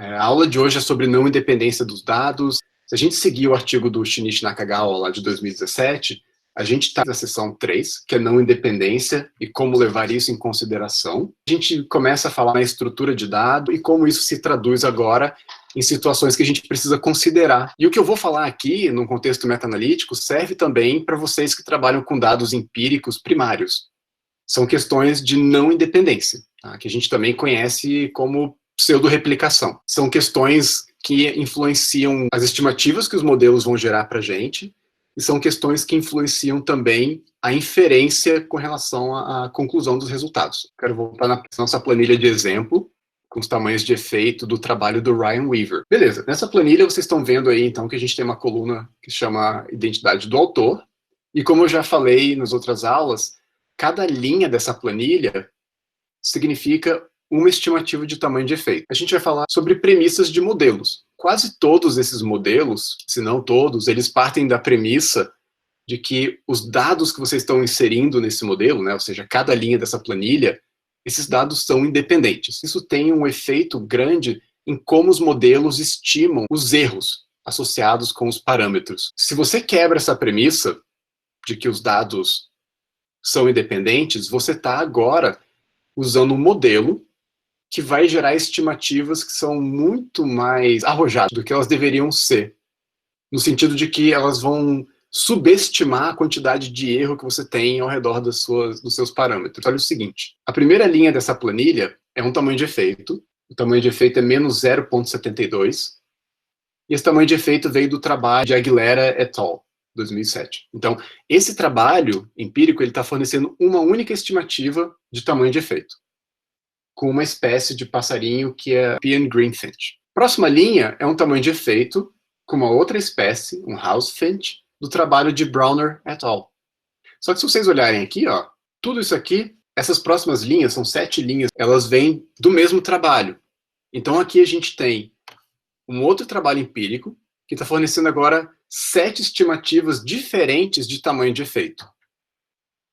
A aula de hoje é sobre não independência dos dados. Se a gente seguir o artigo do Shinichi Nakagawa lá de 2017, a gente está na seção 3, que é não independência e como levar isso em consideração. A gente começa a falar na estrutura de dado e como isso se traduz agora em situações que a gente precisa considerar. E o que eu vou falar aqui, num contexto meta-analítico, serve também para vocês que trabalham com dados empíricos primários. São questões de não independência, tá? Que a gente também conhece como pseudo-replicação. São questões que influenciam as estimativas que os modelos vão gerar para a gente, e são questões que influenciam também a inferência com relação à conclusão dos resultados. Quero voltar na nossa planilha de exemplo, com os tamanhos de efeito do trabalho do Ryan Weaver. Beleza, nessa planilha vocês estão vendo aí, então, que a gente tem uma coluna que se chama Identidade do Autor, e como eu já falei nas outras aulas, cada linha dessa planilha significa uma estimativa de tamanho de efeito. A gente vai falar sobre premissas de modelos. Quase todos esses modelos, se não todos, eles partem da premissa de que os dados que vocês estão inserindo nesse modelo, né, ou seja, cada linha dessa planilha, esses dados são independentes. Isso tem um efeito grande em como os modelos estimam os erros associados com os parâmetros. Se você quebra essa premissa de que os dados são independentes, você está agora usando um modelo que vai gerar estimativas que são muito mais arrojadas do que elas deveriam ser, no sentido de que elas vão subestimar a quantidade de erro que você tem ao redor dos seus parâmetros. Olha o seguinte, a primeira linha dessa planilha é um tamanho de efeito, o tamanho de efeito é menos 0,72, e esse tamanho de efeito veio do trabalho de Aguilera et al., 2007. Então, esse trabalho empírico ele está fornecendo uma única estimativa de tamanho de efeito, com uma espécie de passarinho que é European Greenfinch. Próxima linha é um tamanho de efeito com uma outra espécie, um Housefinch, do trabalho de Browner et al. Só que se vocês olharem aqui, ó, tudo isso aqui, essas próximas linhas, são 7 linhas, elas vêm do mesmo trabalho. Então aqui a gente tem um outro trabalho empírico que está fornecendo agora 7 estimativas diferentes de tamanho de efeito.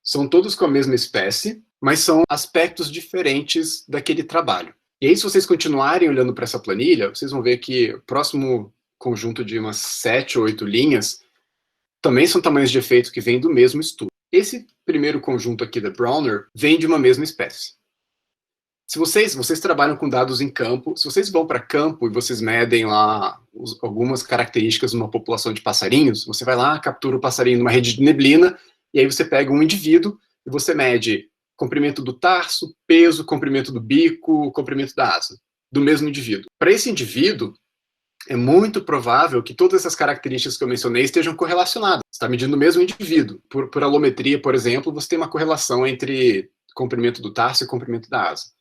São todos com a mesma espécie, mas são aspectos diferentes daquele trabalho. E aí, se vocês continuarem olhando para essa planilha, vocês vão ver que o próximo conjunto de umas 7 ou 8 linhas também são tamanhos de efeito que vêm do mesmo estudo. Esse primeiro conjunto aqui da Browner vem de uma mesma espécie. Se vocês trabalham com dados em campo, se vocês vão para campo e vocês medem lá algumas características de uma população de passarinhos, você vai lá, captura o passarinho numa rede de neblina, e aí você pega um indivíduo e você mede comprimento do tarso, peso, comprimento do bico, comprimento da asa, do mesmo indivíduo. Para esse indivíduo, é muito provável que todas essas características que eu mencionei estejam correlacionadas. Você está medindo o mesmo indivíduo. Por alometria, por exemplo, você tem uma correlação entre comprimento do tarso e comprimento da asa.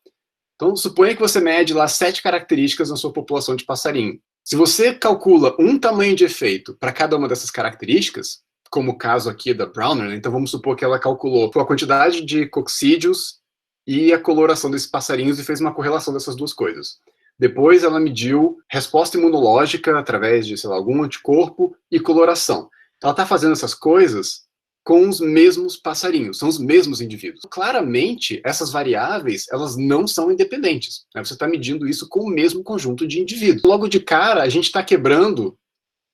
Então, suponha que você mede lá 7 características na sua população de passarinho. Se você calcula um tamanho de efeito para cada uma dessas características, como o caso aqui da Browner, né? Então vamos supor que ela calculou a quantidade de coccídeos e a coloração desses passarinhos e fez uma correlação dessas duas coisas. Depois ela mediu resposta imunológica através de, sei lá, algum anticorpo e coloração. Ela está fazendo essas coisas com os mesmos passarinhos, são os mesmos indivíduos. Claramente, essas variáveis, elas não são independentes, né? Você está medindo isso com o mesmo conjunto de indivíduos. Logo de cara, a gente está quebrando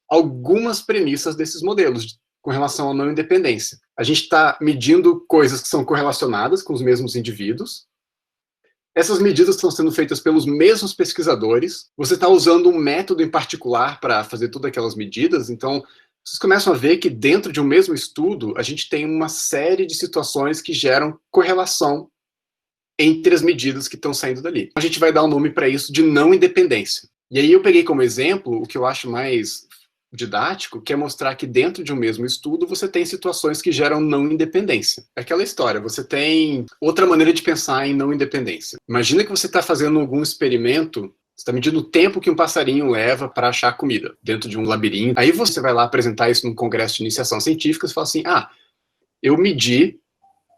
algumas premissas desses modelos com relação à não independência. A gente está medindo coisas que são correlacionadas com os mesmos indivíduos. Essas medidas estão sendo feitas pelos mesmos pesquisadores. Você está usando um método em particular para fazer todas aquelas medidas. Então, vocês começam a ver que dentro de um mesmo estudo, a gente tem uma série de situações que geram correlação entre as medidas que estão saindo dali. A gente vai dar um nome para isso de não independência. E aí eu peguei como exemplo o que eu acho mais didático, que é mostrar que dentro de um mesmo estudo você tem situações que geram não independência. É aquela história, você tem outra maneira de pensar em não independência. Imagina que você está fazendo algum experimento, você está medindo o tempo que um passarinho leva para achar comida dentro de um labirinto. Aí você vai lá apresentar isso num congresso de iniciação científica e fala assim, eu medi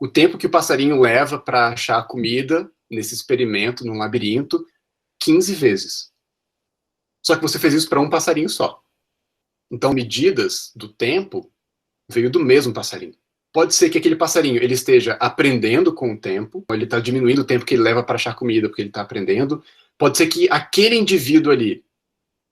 o tempo que o passarinho leva para achar comida nesse experimento, num labirinto, 15 vezes. Só que você fez isso para um passarinho só. Então, medidas do tempo veio do mesmo passarinho. Pode ser que aquele passarinho ele esteja aprendendo com o tempo, ele está diminuindo o tempo que ele leva para achar comida, porque ele está aprendendo, Pode ser que aquele indivíduo ali,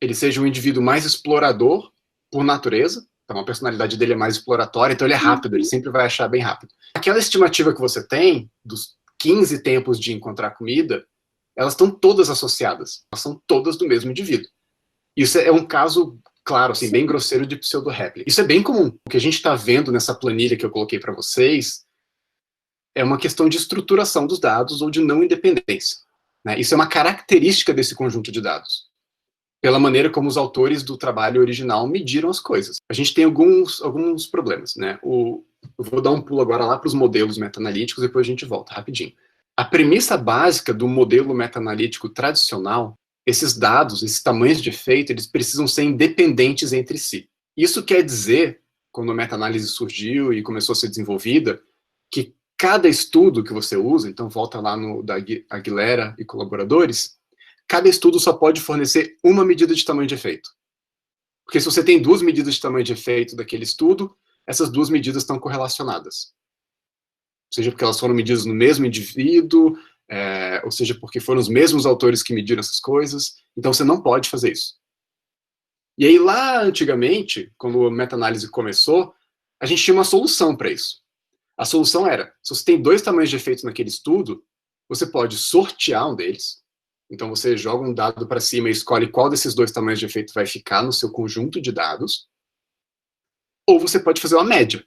ele seja um indivíduo mais explorador por natureza, então a personalidade dele é mais exploratória, então ele é rápido, ele sempre vai achar bem rápido. Aquela estimativa que você tem, dos 15 tempos de encontrar comida, elas estão todas associadas, elas são todas do mesmo indivíduo. Isso é um caso, claro, assim, bem grosseiro de pseudo-réplica. Isso é bem comum. O que a gente está vendo nessa planilha que eu coloquei para vocês é uma questão de estruturação dos dados ou de não independência, né? Isso é uma característica desse conjunto de dados, pela maneira como os autores do trabalho original mediram as coisas. A gente tem alguns problemas, né? Eu vou dar um pulo agora lá para os modelos meta-analíticos, depois a gente volta rapidinho. A premissa básica do modelo meta-analítico tradicional, esses dados, esses tamanhos de efeito, eles precisam ser independentes entre si. Isso quer dizer, quando a meta-análise surgiu e começou a ser desenvolvida, que cada estudo que você usa, então volta lá no da Aguilera e colaboradores, cada estudo só pode fornecer uma medida de tamanho de efeito. Porque se você tem duas medidas de tamanho de efeito daquele estudo, essas duas medidas estão correlacionadas. Seja porque elas foram medidas no mesmo indivíduo, ou seja porque foram os mesmos autores que mediram essas coisas. Então você não pode fazer isso. E aí lá antigamente, quando a meta-análise começou, a gente tinha uma solução para isso. A solução era, se você tem dois tamanhos de efeito naquele estudo, você pode sortear um deles. Então você joga um dado para cima e escolhe qual desses dois tamanhos de efeito vai ficar no seu conjunto de dados. Ou você pode fazer uma média.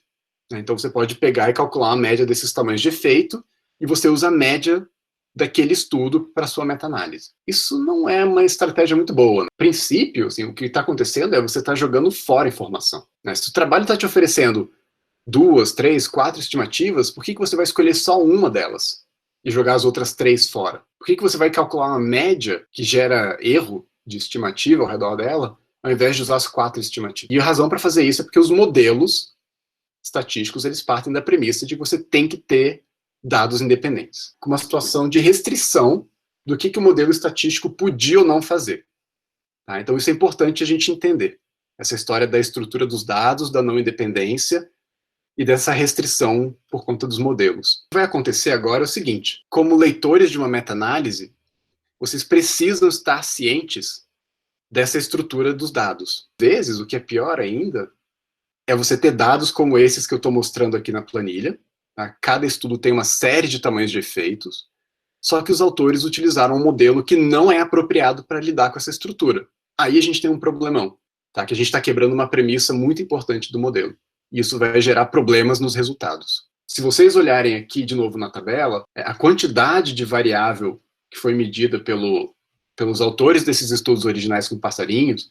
Então você pode pegar e calcular a média desses tamanhos de efeito e você usa a média daquele estudo para sua meta-análise. Isso não é uma estratégia muito boa. No princípio, assim, o que está acontecendo é você está jogando fora informação, né? Se o trabalho está te oferecendo 2, 3, 4 estimativas, por que você vai escolher só uma delas e jogar as outras 3 fora? Por que você vai calcular uma média que gera erro de estimativa ao redor dela, ao invés de usar as 4 estimativas? E a razão para fazer isso é porque os modelos estatísticos, eles partem da premissa de que você tem que ter dados independentes, com uma situação de restrição do que o modelo estatístico podia ou não fazer. Tá? Então isso é importante a gente entender. Essa história da estrutura dos dados, da não independência e dessa restrição por conta dos modelos. O que vai acontecer agora é o seguinte, como leitores de uma meta-análise, vocês precisam estar cientes dessa estrutura dos dados. Às vezes, o que é pior ainda, é você ter dados como esses que eu estou mostrando aqui na planilha. Tá? Cada estudo tem uma série de tamanhos de efeitos, só que os autores utilizaram um modelo que não é apropriado para lidar com essa estrutura. Aí a gente tem um problemão, tá? Que a gente está quebrando uma premissa muito importante do modelo. E isso vai gerar problemas nos resultados. Se vocês olharem aqui de novo na tabela, a quantidade de variável que foi medida pelos autores desses estudos originais com passarinhos,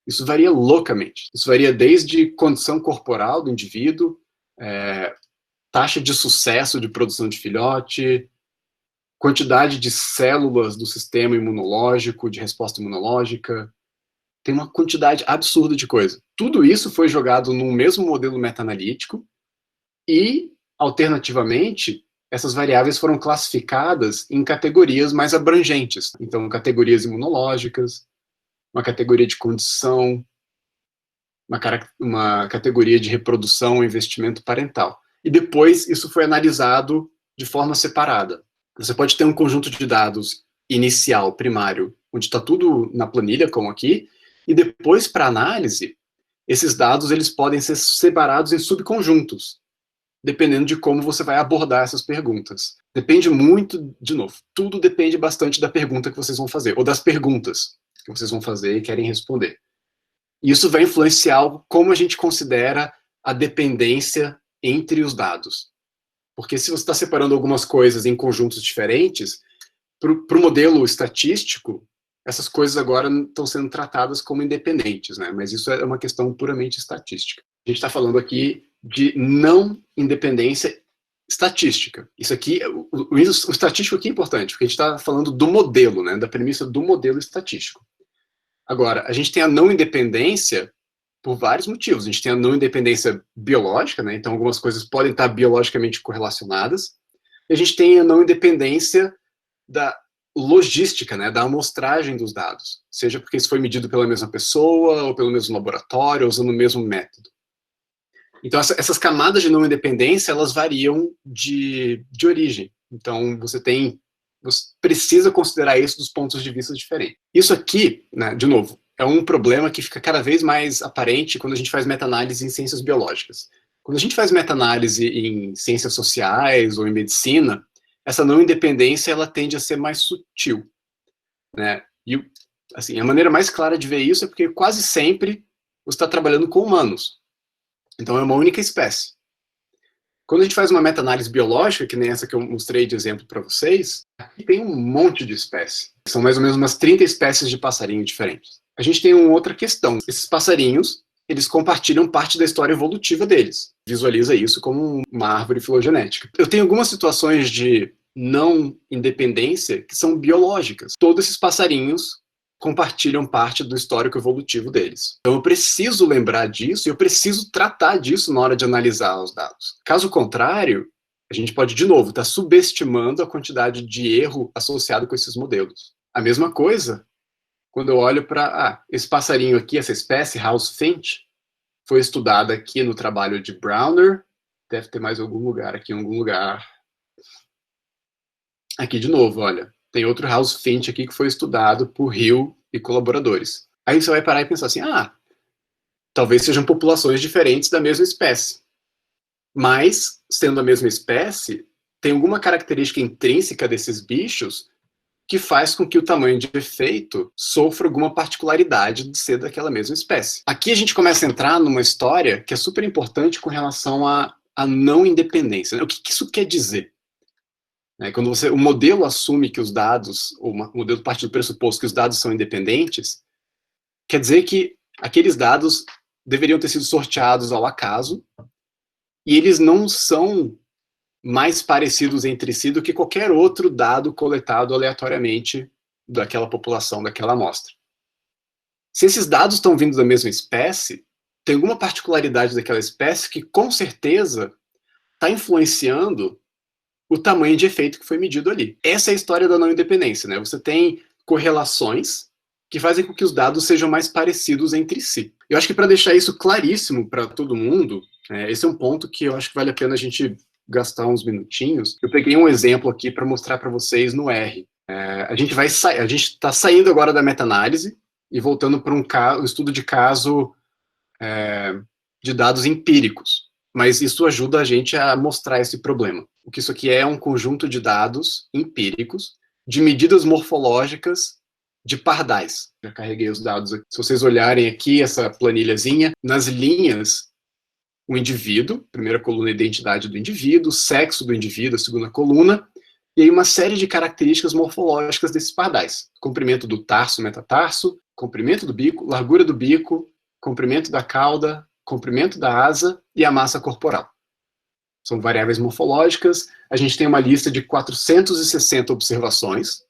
isso varia loucamente. Isso varia desde condição corporal do indivíduo, taxa de sucesso de produção de filhote, quantidade de células do sistema imunológico, de resposta imunológica. Tem uma quantidade absurda de coisa. Tudo isso foi jogado no mesmo modelo meta-analítico e, alternativamente, essas variáveis foram classificadas em categorias mais abrangentes. Então, categorias imunológicas, uma categoria de condição, uma categoria de reprodução e investimento parental. E depois isso foi analisado de forma separada. Você pode ter um conjunto de dados inicial, primário, onde está tudo na planilha, como aqui, e depois, para análise, esses dados eles podem ser separados em subconjuntos, dependendo de como você vai abordar essas perguntas. Depende muito, de novo, tudo depende bastante da pergunta que vocês vão fazer, ou das perguntas que vocês vão fazer e querem responder. E isso vai influenciar como a gente considera a dependência entre os dados. Porque se você está separando algumas coisas em conjuntos diferentes, para o modelo estatístico, essas coisas agora estão sendo tratadas como independentes, né? Mas isso é uma questão puramente estatística. A gente está falando aqui de não independência estatística. Isso aqui, o estatístico aqui é importante, porque a gente está falando do modelo, né? Da premissa do modelo estatístico. Agora, a gente tem a não independência por vários motivos. A gente tem a não independência biológica, né? Então algumas coisas podem estar biologicamente correlacionadas. E a gente tem a não independência da logística, né? Da amostragem dos dados. Seja porque isso foi medido pela mesma pessoa, ou pelo mesmo laboratório, ou usando o mesmo método. Então essas camadas de não independência, elas variam de origem. Então você tem você precisa considerar isso dos pontos de vista diferentes. Isso aqui, né, de novo, é um problema que fica cada vez mais aparente quando a gente faz meta-análise em ciências biológicas. Quando a gente faz meta-análise em ciências sociais ou em medicina, essa não independência ela tende a ser mais sutil, né? E assim, a maneira mais clara de ver isso é porque quase sempre você está trabalhando com humanos. Então é uma única espécie. Quando a gente faz uma meta-análise biológica, que nem essa que eu mostrei de exemplo para vocês, aqui tem um monte de espécies. São mais ou menos umas 30 espécies de passarinho diferentes. A gente tem uma outra questão. Esses passarinhos, eles compartilham parte da história evolutiva deles. Visualiza isso como uma árvore filogenética. Eu tenho algumas situações de não independência que são biológicas. Todos esses passarinhos compartilham parte do histórico evolutivo deles. Então eu preciso lembrar disso e eu preciso tratar disso na hora de analisar os dados. Caso contrário, a gente pode, de novo, estar subestimando a quantidade de erro associado com esses modelos. A mesma coisa quando eu olho para esse passarinho aqui, essa espécie, House Finch, foi estudada aqui no trabalho de Browner. Deve ter mais algum lugar aqui, em algum lugar. Aqui de novo, olha. Tem outro House Finch aqui que foi estudado por Hill e colaboradores. Aí você vai parar e pensar assim, talvez sejam populações diferentes da mesma espécie. Mas, sendo a mesma espécie, tem alguma característica intrínseca desses bichos que faz com que o tamanho de efeito sofra alguma particularidade de ser daquela mesma espécie. Aqui a gente começa a entrar numa história que é super importante com relação à não independência, né? O que isso quer dizer? Quando o modelo assume que os dados, ou o modelo parte do pressuposto que os dados são independentes, quer dizer que aqueles dados deveriam ter sido sorteados ao acaso e eles não são mais parecidos entre si do que qualquer outro dado coletado aleatoriamente daquela população, daquela amostra. Se esses dados estão vindo da mesma espécie, tem alguma particularidade daquela espécie que com certeza está influenciando o tamanho de efeito que foi medido ali. Essa é a história da não independência, né? Você tem correlações que fazem com que os dados sejam mais parecidos entre si. Eu acho que para deixar isso claríssimo para todo mundo, esse é um ponto que eu acho que vale a pena a gente gastar uns minutinhos. Eu peguei um exemplo aqui para mostrar para vocês no R. A gente está saindo agora da meta-análise e voltando para um estudo de caso de dados empíricos. Mas isso ajuda a gente a mostrar esse problema. O que isso aqui é um conjunto de dados empíricos de medidas morfológicas de pardais. Já carreguei os dados aqui. Se vocês olharem aqui essa planilhazinha, nas linhas, o indivíduo, primeira coluna, identidade do indivíduo, sexo do indivíduo, a segunda coluna, e aí uma série de características morfológicas desses pardais. Comprimento do tarso, metatarso, comprimento do bico, largura do bico, comprimento da cauda, comprimento da asa e a massa corporal. São variáveis morfológicas. A gente tem uma lista de 460 observações.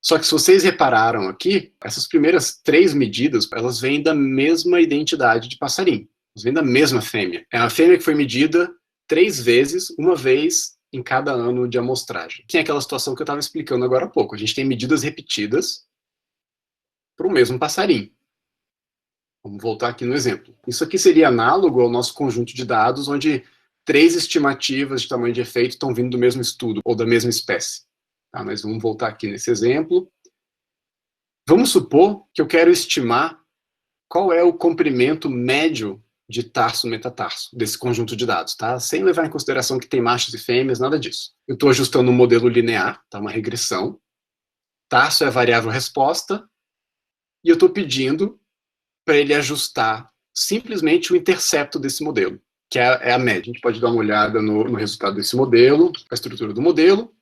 Só que se vocês repararam aqui, essas primeiras 3 medidas, elas vêm da mesma identidade de passarinho. Elas vêm da mesma fêmea. É uma fêmea que foi medida 3 vezes, uma vez em cada ano de amostragem. Tem aquela situação que eu estava explicando agora há pouco. A gente tem medidas repetidas para o mesmo passarinho. Vamos voltar aqui no exemplo. Isso aqui seria análogo ao nosso conjunto de dados, onde 3 estimativas de tamanho de efeito estão vindo do mesmo estudo, ou da mesma espécie. Tá, mas vamos voltar aqui nesse exemplo. Vamos supor que eu quero estimar qual é o comprimento médio de tarso-metatarso desse conjunto de dados, tá? Sem levar em consideração que tem machos e fêmeas, nada disso. Eu estou ajustando um modelo linear, tá? Uma regressão. Tarso é a variável resposta, e eu estou pedindo para ele ajustar simplesmente o intercepto desse modelo, que é a média. A gente pode dar uma olhada no resultado desse modelo, a estrutura do modelo,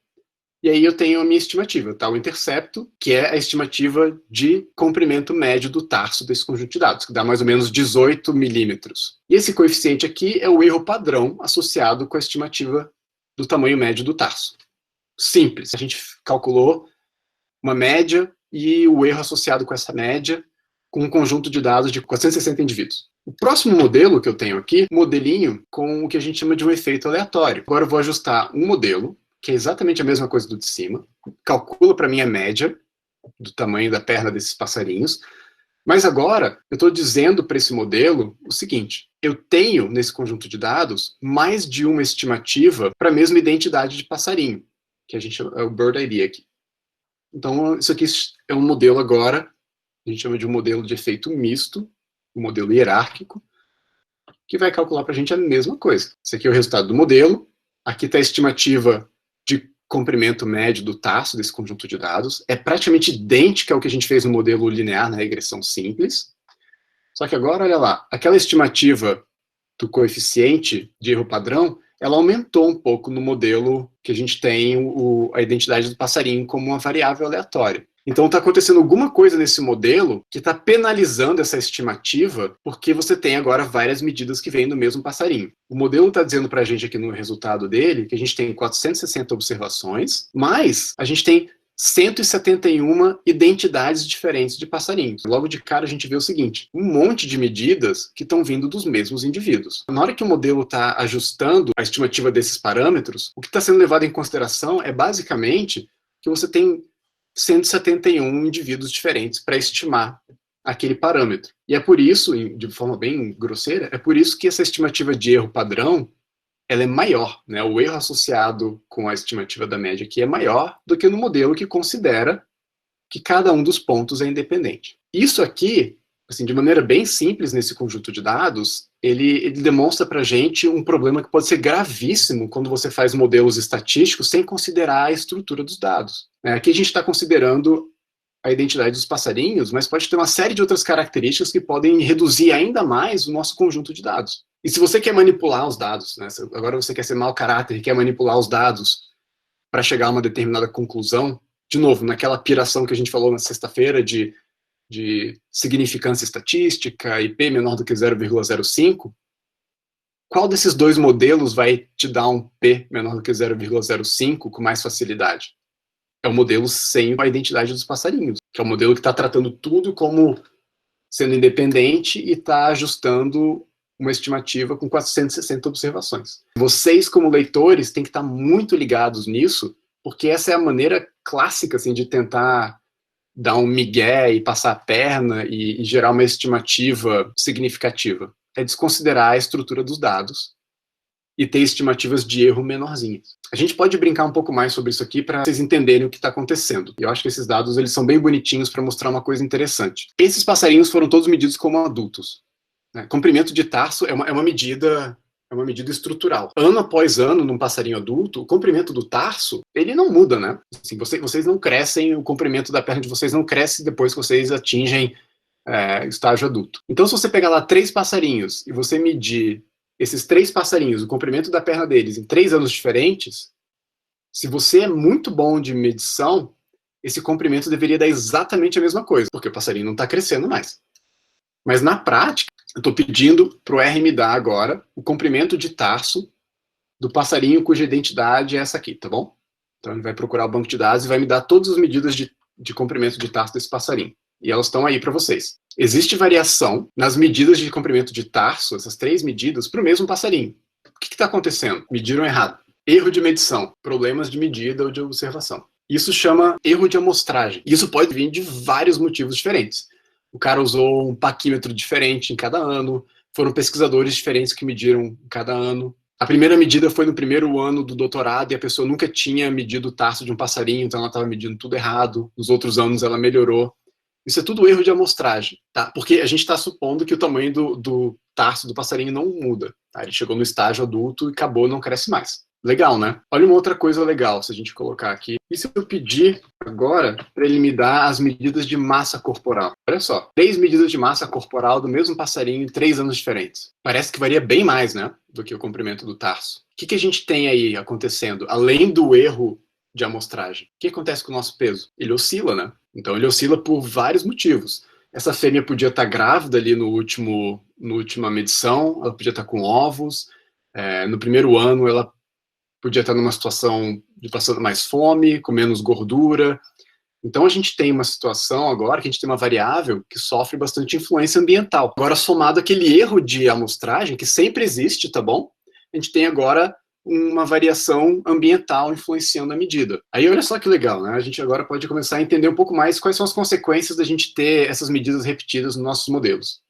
e aí eu tenho a minha estimativa, tá? O intercepto, que é a estimativa de comprimento médio do tarso desse conjunto de dados, que dá mais ou menos 18 milímetros. E esse coeficiente aqui é o erro padrão associado com a estimativa do tamanho médio do tarso. Simples. A gente calculou uma média e o erro associado com essa média com um conjunto de dados de 460 indivíduos. O próximo modelo que eu tenho aqui, modelinho com o que a gente chama de um efeito aleatório. Agora eu vou ajustar um modelo, que é exatamente a mesma coisa do de cima, calcula para mim a média do tamanho da perna desses passarinhos, mas agora eu estou dizendo para esse modelo o seguinte: eu tenho nesse conjunto de dados mais de uma estimativa para a mesma identidade de passarinho, que a gente chama, é o Bird ID aqui. Então, isso aqui é um modelo agora, a gente chama de um modelo de efeito misto, um modelo hierárquico, que vai calcular para a gente a mesma coisa. Esse aqui é o resultado do modelo, aqui está a estimativa de comprimento médio do tarso desse conjunto de dados, é praticamente idêntica ao que a gente fez no modelo linear na regressão simples, só que agora, olha lá, aquela estimativa do coeficiente de erro padrão, ela aumentou um pouco no modelo que a gente tem a identidade do passarinho como uma variável aleatória. Então está acontecendo alguma coisa nesse modelo que está penalizando essa estimativa, porque você tem agora várias medidas que vêm do mesmo passarinho. O modelo está dizendo para a gente aqui no resultado dele que a gente tem 460 observações, mas a gente tem 171 identidades diferentes de passarinhos. Logo de cara a gente vê o seguinte, um monte de medidas que estão vindo dos mesmos indivíduos. Na hora que o modelo está ajustando a estimativa desses parâmetros, o que está sendo levado em consideração é basicamente que você tem 171 indivíduos diferentes para estimar aquele parâmetro. E é por isso, de forma bem grosseira, é por isso que essa estimativa de erro padrão ela é maior, né? O erro associado com a estimativa da média aqui é maior do que no modelo que considera que cada um dos pontos é independente. Isso aqui, assim, de maneira bem simples nesse conjunto de dados, ele demonstra para a gente um problema que pode ser gravíssimo quando você faz modelos estatísticos sem considerar a estrutura dos dados. Aqui a gente está considerando a identidade dos passarinhos, mas pode ter uma série de outras características que podem reduzir ainda mais o nosso conjunto de dados. E se você quer manipular os dados, né, agora você quer ser mau caráter e quer manipular os dados para chegar a uma determinada conclusão, de novo, naquela piração que a gente falou na sexta-feira de significância estatística e P menor do que 0,05, qual desses dois modelos vai te dar um P menor do que 0,05 com mais facilidade? É o modelo sem a identidade dos passarinhos, que é o modelo que está tratando tudo como sendo independente e está ajustando uma estimativa com 460 observações. Vocês, como leitores, têm que estar muito ligados nisso, porque essa é a maneira clássica assim, de tentar dar um migué e passar a perna e gerar uma estimativa significativa. É desconsiderar a estrutura dos dados e ter estimativas de erro menorzinhas. A gente pode brincar um pouco mais sobre isso aqui para vocês entenderem o que está acontecendo. Eu acho que esses dados eles são bem bonitinhos para mostrar uma coisa interessante. Esses passarinhos foram todos medidos como adultos. Comprimento de tarso é uma medida estrutural. Ano após ano, num passarinho adulto, o comprimento do tarso, ele não muda, né? Assim, vocês não crescem, o comprimento da perna de vocês não cresce depois que vocês atingem estágio adulto. Então, se você pegar lá 3 passarinhos e você medir esses 3 passarinhos, o comprimento da perna deles em 3 anos diferentes, se você é muito bom de medição, esse comprimento deveria dar exatamente a mesma coisa, porque o passarinho não está crescendo mais. Mas na prática, eu estou pedindo para o R me dar agora o comprimento de tarso do passarinho cuja identidade é essa aqui, tá bom? Então ele vai procurar o banco de dados e vai me dar todas as medidas de comprimento de tarso desse passarinho. E elas estão aí para vocês. Existe variação nas medidas de comprimento de tarso, essas 3 medidas, para o mesmo passarinho. O que está acontecendo? Mediram errado. Erro de medição, problemas de medida ou de observação. Isso chama erro de amostragem. Isso pode vir de vários motivos diferentes. O cara usou um paquímetro diferente em cada ano, foram pesquisadores diferentes que mediram em cada ano. A primeira medida foi no primeiro ano do doutorado e a pessoa nunca tinha medido o tarso de um passarinho, então ela estava medindo tudo errado. Nos outros anos ela melhorou. Isso é tudo erro de amostragem, tá? Porque a gente está supondo que o tamanho do tarso do passarinho não muda. Tá? Ele chegou no estágio adulto e acabou, não cresce mais. Legal, né? Olha uma outra coisa legal, se a gente colocar aqui. E se eu pedir agora para ele me dar as medidas de massa corporal? Olha só, 3 medidas de massa corporal do mesmo passarinho em 3 anos diferentes. Parece que varia bem mais, né? Do que o comprimento do tarso. O que a gente tem aí acontecendo, além do erro de amostragem? O que acontece com o nosso peso? Ele oscila, né? Então ele oscila por vários motivos. Essa fêmea podia estar grávida ali na última medição, ela podia estar com ovos, no primeiro ano ela podia estar numa situação de passando mais fome, com menos gordura. Então a gente tem uma situação agora que a gente tem uma variável que sofre bastante influência ambiental. Agora, somado àquele erro de amostragem, que sempre existe, tá bom? A gente tem agora uma variação ambiental influenciando a medida. Aí olha só que legal, né? A gente agora pode começar a entender um pouco mais quais são as consequências da gente ter essas medidas repetidas nos nossos modelos.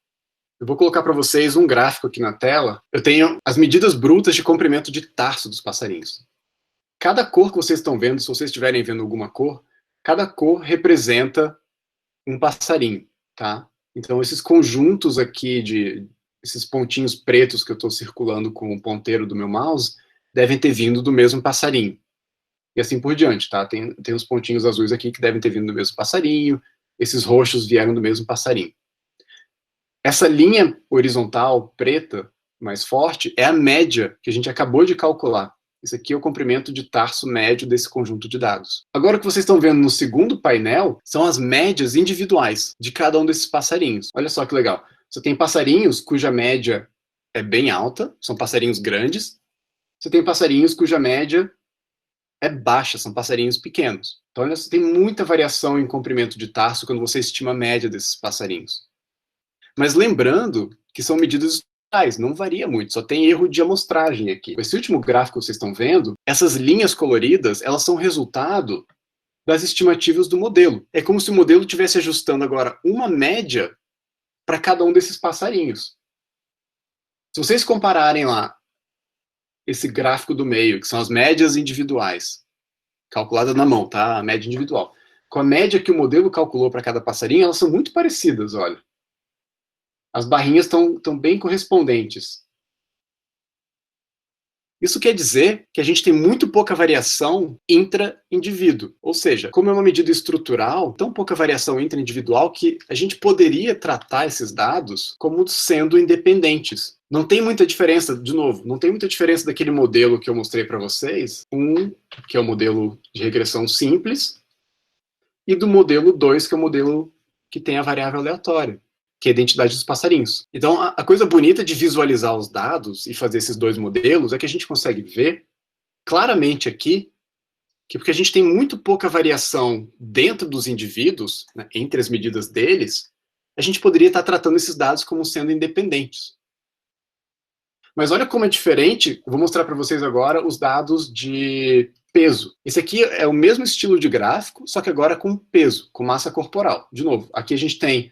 Eu vou colocar para vocês um gráfico aqui na tela. Eu tenho as medidas brutas de comprimento de tarso dos passarinhos. Cada cor que vocês estão vendo, se vocês estiverem vendo alguma cor, cada cor representa um passarinho, tá? Então, esses conjuntos aqui, esses pontinhos pretos que eu estou circulando com o ponteiro do meu mouse, devem ter vindo do mesmo passarinho. E assim por diante, tá? Tem os pontinhos azuis aqui que devem ter vindo do mesmo passarinho, esses roxos vieram do mesmo passarinho. Essa linha horizontal preta, mais forte, é a média que a gente acabou de calcular. Isso aqui é o comprimento de tarso médio desse conjunto de dados. Agora, o que vocês estão vendo no segundo painel são as médias individuais de cada um desses passarinhos. Olha só que legal. Você tem passarinhos cuja média é bem alta, são passarinhos grandes. Você tem passarinhos cuja média é baixa, são passarinhos pequenos. Então, olha, você tem muita variação em comprimento de tarso quando você estima a média desses passarinhos. Mas lembrando que são medidas estruturais, não varia muito, só tem erro de amostragem aqui. Esse último gráfico que vocês estão vendo, essas linhas coloridas, elas são resultado das estimativas do modelo. É como se o modelo estivesse ajustando agora uma média para cada um desses passarinhos. Se vocês compararem lá esse gráfico do meio, que são as médias individuais, calculada na mão, tá? A média individual. Com a média que o modelo calculou para cada passarinho, elas são muito parecidas, olha. As barrinhas estão bem correspondentes. Isso quer dizer que a gente tem muito pouca variação intra-indivíduo. Ou seja, como é uma medida estrutural, tão pouca variação intra-individual que a gente poderia tratar esses dados como sendo independentes. Não tem muita diferença, de novo, não tem muita diferença daquele modelo que eu mostrei para vocês, que é o modelo de regressão simples, e do modelo 2, que é o modelo que tem a variável aleatória, que é a identidade dos passarinhos. Então, a coisa bonita de visualizar os dados e fazer esses dois modelos é que a gente consegue ver claramente aqui que, porque a gente tem muito pouca variação dentro dos indivíduos, né, entre as medidas deles, a gente poderia estar tratando esses dados como sendo independentes. Mas olha como é diferente, eu vou mostrar para vocês agora os dados de peso. Esse aqui é o mesmo estilo de gráfico, só que agora com peso, com massa corporal. De novo, aqui a gente tem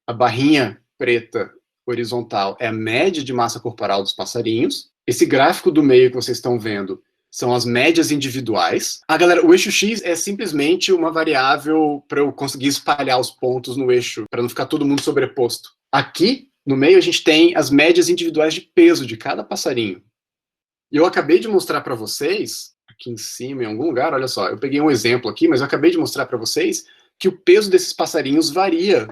a barrinha preta horizontal, é a média de massa corporal dos passarinhos. Esse gráfico do meio que vocês estão vendo são as médias individuais. Galera, o eixo X é simplesmente uma variável para eu conseguir espalhar os pontos no eixo, para não ficar todo mundo sobreposto. Aqui, no meio, a gente tem as médias individuais de peso de cada passarinho. E eu acabei de mostrar para vocês, aqui em cima, em algum lugar, olha só, eu peguei um exemplo aqui, mas eu acabei de mostrar para vocês que o peso desses passarinhos varia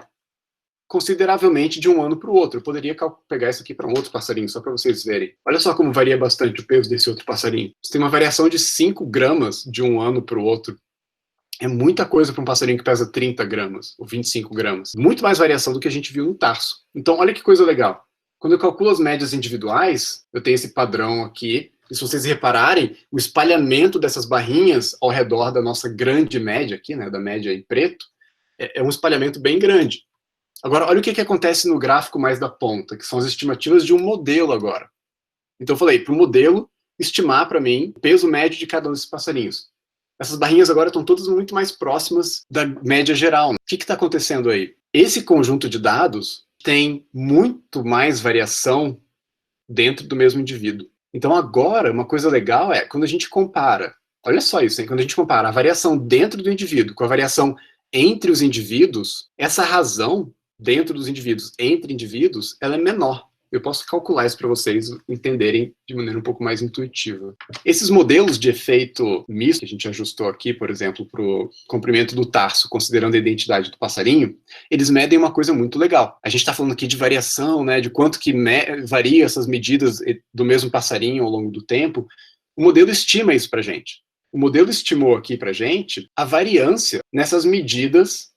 consideravelmente de um ano para o outro. Eu poderia pegar isso aqui para um outro passarinho, só para vocês verem. Olha só como varia bastante o peso desse outro passarinho. Você tem uma variação de 5 gramas de um ano para o outro. É muita coisa para um passarinho que pesa 30 gramas, ou 25 gramas. Muito mais variação do que a gente viu no tarso. Então, olha que coisa legal. Quando eu calculo as médias individuais, eu tenho esse padrão aqui, e se vocês repararem, o espalhamento dessas barrinhas ao redor da nossa grande média aqui, né, da média em preto, é um espalhamento bem grande. Agora, olha o que acontece no gráfico mais da ponta, que são as estimativas de um modelo agora. Então, eu falei, para o modelo estimar para mim o peso médio de cada um desses passarinhos. Essas barrinhas agora estão todas muito mais próximas da média geral. O que está acontecendo aí? Esse conjunto de dados tem muito mais variação dentro do mesmo indivíduo. Então agora, uma coisa legal é, quando a gente compara, olha só isso, hein? Quando a gente compara a variação dentro do indivíduo com a variação entre os indivíduos, essa razão dentro dos indivíduos, entre indivíduos, ela é menor. Eu posso calcular isso para vocês entenderem de maneira um pouco mais intuitiva. Esses modelos de efeito misto, que a gente ajustou aqui, por exemplo, para o comprimento do tarso, considerando a identidade do passarinho, eles medem uma coisa muito legal. A gente está falando aqui de variação, né, de quanto que varia essas medidas do mesmo passarinho ao longo do tempo. O modelo estima isso para a gente. O modelo estimou aqui para a gente a variância nessas medidas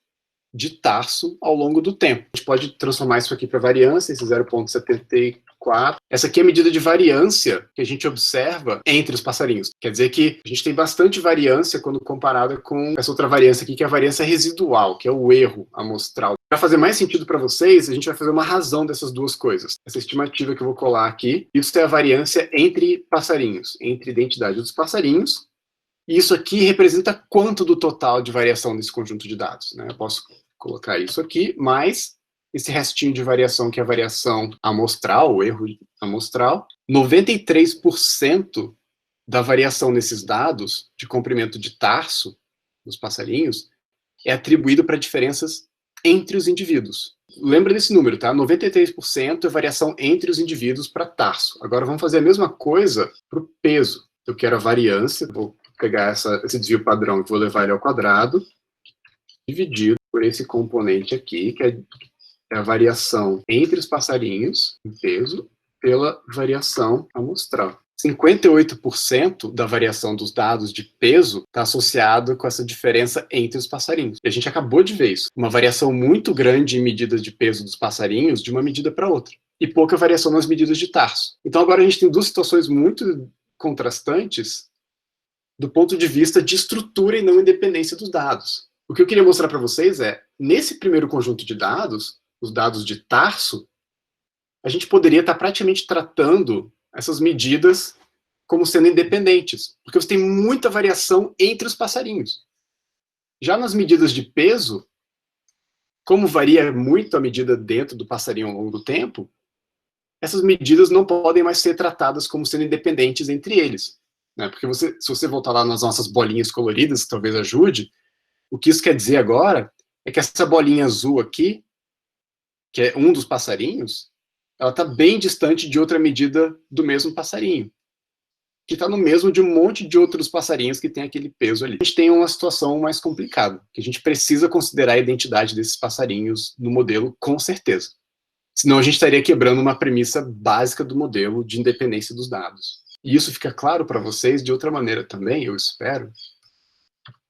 de tarso ao longo do tempo. A gente pode transformar isso aqui para variância, esse 0,74. Essa aqui é a medida de variância que a gente observa entre os passarinhos. Quer dizer que a gente tem bastante variância quando comparada com essa outra variância aqui, que é a variância residual, que é o erro amostral. Para fazer mais sentido para vocês, a gente vai fazer uma razão dessas duas coisas. Essa estimativa que eu vou colar aqui, isso é a variância entre passarinhos, entre a identidade dos passarinhos, e isso aqui representa quanto do total de variação desse conjunto de dados, né? Eu posso colocar isso aqui, mais esse restinho de variação, que é a variação amostral, o erro amostral. 93% da variação nesses dados de comprimento de tarso dos passarinhos é atribuído para diferenças entre os indivíduos. Lembra desse número, tá? 93% é variação entre os indivíduos para tarso. Agora vamos fazer a mesma coisa para o peso. Eu quero a variância, vou pegar esse desvio padrão e vou levar ele ao quadrado, dividido por esse componente aqui, que é a variação entre os passarinhos, em peso, pela variação amostral. 58% da variação dos dados de peso está associado com essa diferença entre os passarinhos. E a gente acabou de ver isso. Uma variação muito grande em medidas de peso dos passarinhos de uma medida para outra. E pouca variação nas medidas de tarso. Então agora a gente tem duas situações muito contrastantes do ponto de vista de estrutura e não independência dos dados. O que eu queria mostrar para vocês é, nesse primeiro conjunto de dados, os dados de tarso, a gente poderia estar praticamente tratando essas medidas como sendo independentes, porque você tem muita variação entre os passarinhos. Já nas medidas de peso, como varia muito a medida dentro do passarinho ao longo do tempo, essas medidas não podem mais ser tratadas como sendo independentes entre eles. Né? Porque se você voltar lá nas nossas bolinhas coloridas, que talvez ajude, o que isso quer dizer agora é que essa bolinha azul aqui, que é um dos passarinhos, ela está bem distante de outra medida do mesmo passarinho, que está no mesmo de um monte de outros passarinhos que tem aquele peso ali. A gente tem uma situação mais complicada, que a gente precisa considerar a identidade desses passarinhos no modelo, com certeza. Senão a gente estaria quebrando uma premissa básica do modelo de independência dos dados. E isso fica claro para vocês de outra maneira também, eu espero.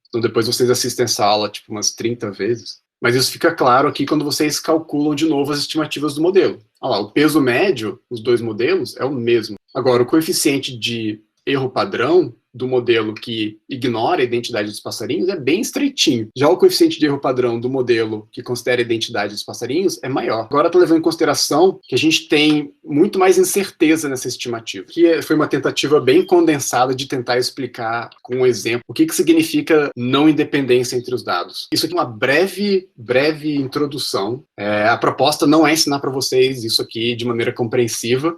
Então depois vocês assistem essa aula tipo umas 30 vezes. Mas isso fica claro aqui quando vocês calculam de novo as estimativas do modelo. Olha lá, o peso médio, os dois modelos, é o mesmo. Agora, o coeficiente de erro padrão do modelo que ignora a identidade dos passarinhos é bem estreitinho. Já o coeficiente de erro padrão do modelo que considera a identidade dos passarinhos é maior. Agora, estou levando em consideração que a gente tem muito mais incerteza nessa estimativa, que foi uma tentativa bem condensada de tentar explicar com um exemplo o que significa não independência entre os dados. Isso aqui é uma breve introdução. A proposta não é ensinar para vocês isso aqui de maneira compreensiva,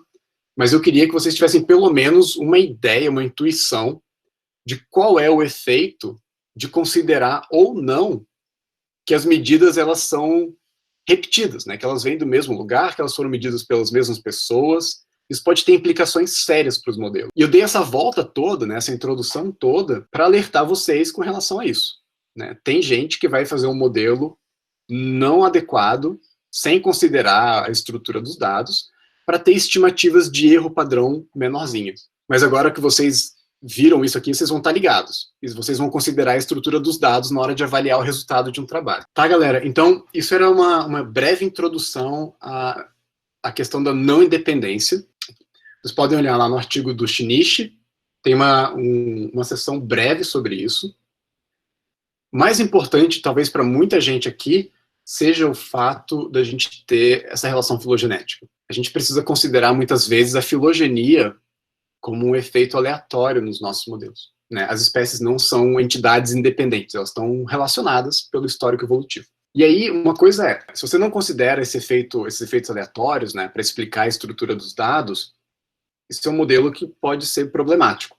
mas eu queria que vocês tivessem pelo menos uma ideia, uma intuição de qual é o efeito de considerar ou não que as medidas elas são repetidas, né? Que elas vêm do mesmo lugar, que elas foram medidas pelas mesmas pessoas. Isso pode ter implicações sérias para os modelos. E eu dei essa volta toda, né, essa introdução toda, para alertar vocês com relação a isso. Né? Tem gente que vai fazer um modelo não adequado, sem considerar a estrutura dos dados, para ter estimativas de erro padrão menorzinhas. Mas agora que vocês viram isso aqui, vocês vão estar ligados. E vocês vão considerar a estrutura dos dados na hora de avaliar o resultado de um trabalho. Tá, galera? Então, isso era uma breve introdução à questão da não independência. Vocês podem olhar lá no artigo do Shinichi, tem uma sessão breve sobre isso. Mais importante, talvez para muita gente aqui, seja o fato da gente ter essa relação filogenética. A gente precisa considerar muitas vezes a filogenia como um efeito aleatório nos nossos modelos. Né? As espécies não são entidades independentes, elas estão relacionadas pelo histórico evolutivo. E aí, uma coisa é, se você não considera esses efeitos aleatórios, né, para explicar a estrutura dos dados, esse é um modelo que pode ser problemático.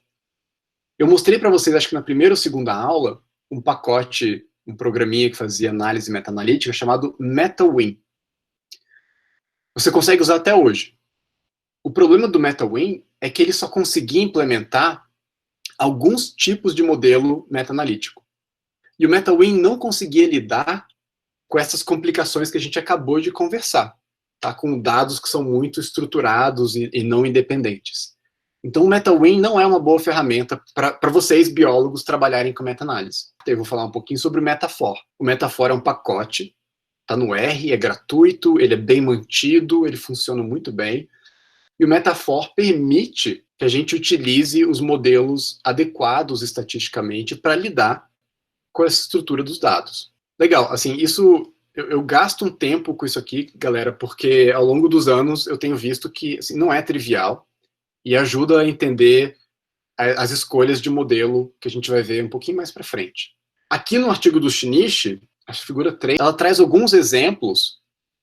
Eu mostrei para vocês, acho que na primeira ou segunda aula, um pacote, um programinha que fazia análise meta-analítica chamado MetaWin. Você consegue usar até hoje. O problema do MetaWin é que ele só conseguia implementar alguns tipos de modelo meta-analítico. E o MetaWin não conseguia lidar com essas complicações que a gente acabou de conversar, tá? Com dados que são muito estruturados e não independentes. Então o MetaWin não é uma boa ferramenta para vocês, biólogos, trabalharem com meta-análise. Eu vou falar um pouquinho sobre o Metafor. O Metafor é um pacote, está no R, é gratuito, ele é bem mantido, ele funciona muito bem. E o Metafor permite que a gente utilize os modelos adequados estatisticamente para lidar com essa estrutura dos dados. Legal, assim, isso eu gasto um tempo com isso aqui, galera, porque ao longo dos anos eu tenho visto que assim, não é trivial e ajuda a entender as escolhas de modelo que a gente vai ver um pouquinho mais para frente. Aqui no artigo do Shinichi, a figura 3, ela traz alguns exemplos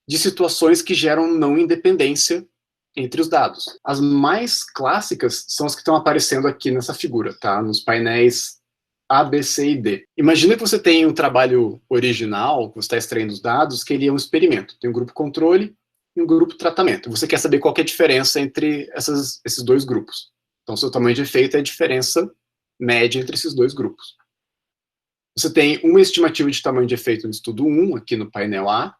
de situações que geram não independência entre os dados. As mais clássicas são as que estão aparecendo aqui nessa figura, tá? Nos painéis A, B, C e D. Imagina que você tem um trabalho original, que você está extraindo os dados, que ele é um experimento. Tem um grupo controle e um grupo tratamento. Você quer saber qual que é a diferença entre esses dois grupos. Então, seu tamanho de efeito é a diferença média entre esses dois grupos. Você tem uma estimativa de tamanho de efeito no estudo 1, aqui no painel A.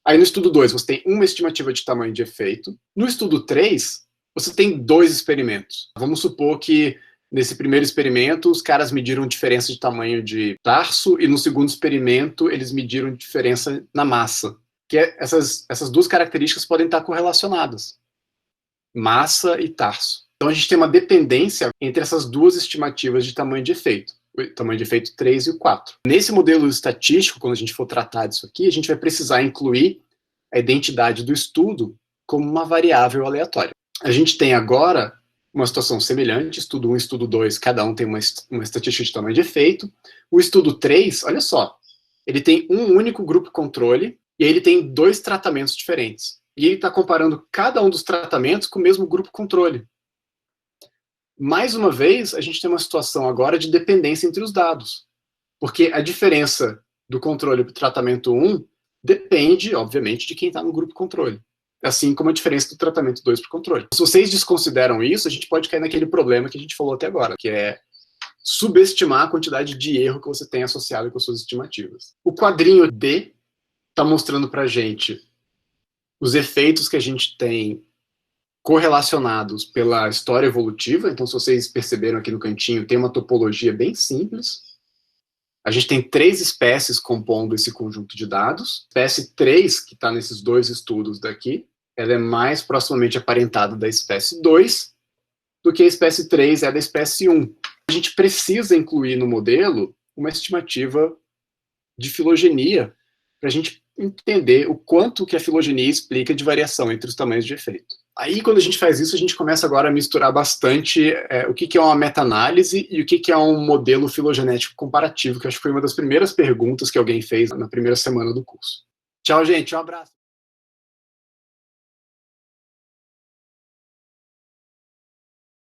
Aí no estudo 2, você tem uma estimativa de tamanho de efeito. No estudo 3, você tem 2 experimentos. Vamos supor que nesse primeiro experimento, os caras mediram diferença de tamanho de tarso, e no segundo experimento, eles mediram diferença na massa. Que essas duas características podem estar correlacionadas. Massa e tarso. Então a gente tem uma dependência entre essas duas estimativas de tamanho de efeito. O tamanho de efeito 3 e o 4. Nesse modelo estatístico, quando a gente for tratar disso aqui, a gente vai precisar incluir a identidade do estudo como uma variável aleatória. A gente tem agora uma situação semelhante, estudo 1 e estudo 2, cada um tem uma estatística de tamanho de efeito. O estudo 3, olha só, ele tem um único grupo controle e aí ele tem 2 tratamentos diferentes. E ele está comparando cada um dos tratamentos com o mesmo grupo controle. Mais uma vez, a gente tem uma situação agora de dependência entre os dados. Porque a diferença do controle para o tratamento 1 depende, obviamente, de quem está no grupo controle. Assim como a diferença do tratamento 2 para o controle. Se vocês desconsideram isso, a gente pode cair naquele problema que a gente falou até agora, que é subestimar a quantidade de erro que você tem associado com as suas estimativas. O quadrinho D está mostrando para a gente os efeitos que a gente tem correlacionados pela história evolutiva. Então, se vocês perceberam aqui no cantinho, tem uma topologia bem simples. A gente tem 3 espécies compondo esse conjunto de dados. A espécie 3, que está nesses 2 estudos daqui, ela é mais proximamente aparentada da espécie 2 do que a espécie 3 é da espécie 1. A gente precisa incluir no modelo uma estimativa de filogenia para a gente entender o quanto que a filogenia explica de variação entre os tamanhos de efeito. Aí, quando a gente faz isso, a gente começa agora a misturar bastante o que é uma meta-análise e o que é um modelo filogenético comparativo, que eu acho que foi uma das primeiras perguntas que alguém fez na primeira semana do curso. Tchau, gente. Um abraço.